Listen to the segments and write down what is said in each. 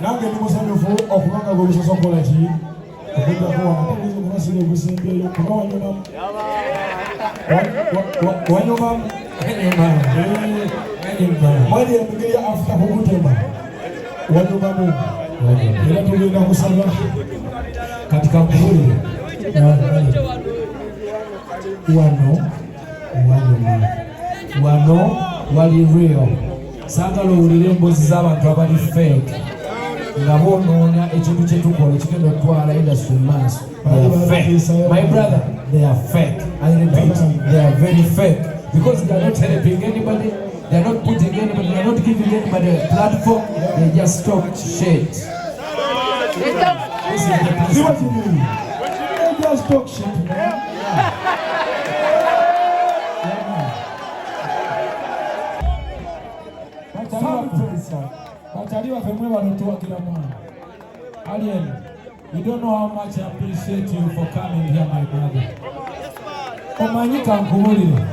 nange ndi musanyufu okubanga gwe busoso kola ki okujja kuwa nategeeza okubasira obusembeyo kuba wanyuma mwali emigeri ya Afrika kugutema wanyumamu era tugenda kusaba katika mpulire wano wali real sagala owulire emboozi z'abantu abali fake nga boonoonya ekintu kye tukola ekigenda okutwala industry maaso. My brother, they are fake. I repeat, they are very fake because they are not helping anybody, they are not putting anybody, they are not giving anybody a platform, they just talk shit. This is the principle. They just talk shit, man. Bataliwa femwe wanotoa kila mwana. Alien, you don't know how much I appreciate you for coming here, my brother. Omanyika nkubulire.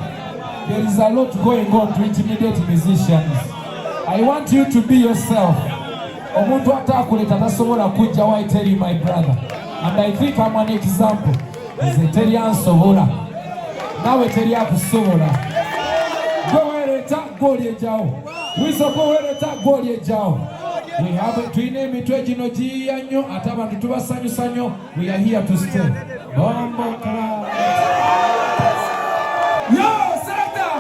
There is a lot going on to intimidate musicians. I want you to be yourself. Omuntu atakuleta tasobola kujja, why tell you, my brother. And I think I'm an example. Nze teri ansobola. Nawe teri akusobola. Gwe wereta gw'olyejjawo. Wisoko wereta gw'olyejjawo. We have twine emitwe gino giyiya nnyo ate abantu tubasanyusa nnyo. We are here to stay. Bombo Club. Yo, Santa!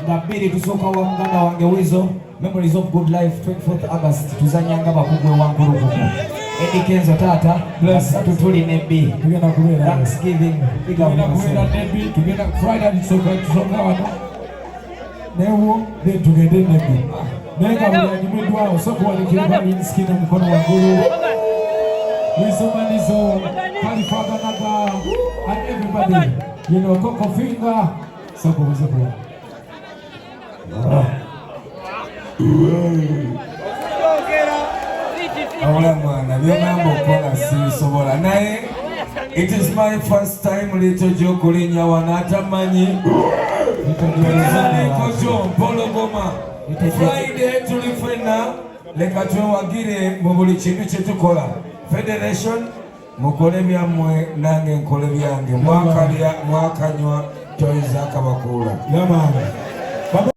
Ngabiri tusoka wa mganda wange wizo Memories of Good Life 24th August tuzanyanga bakugwe wanguru kuko Eddie Kenzo tata bless tutuli nebi tugenda kubera Thanksgiving tugenda kubera nebi tugenda Friday tusoka wana newo de tugende nebi nenga buli nyimwe wao soko walikira bali skina mkono wa nguru wizo manizo kali father naga and everybody you know Coco Finger soko wizo Awala mwana byonambo kola sisobola naye it is my first time Little Joe kulinya wanatamanyi kocho mpologoma Friday tulifena leka twewagire mu buli kintu kye tukola Federation mukole byammwe nange nkole byange mwakanywa toyiza kabakula yamana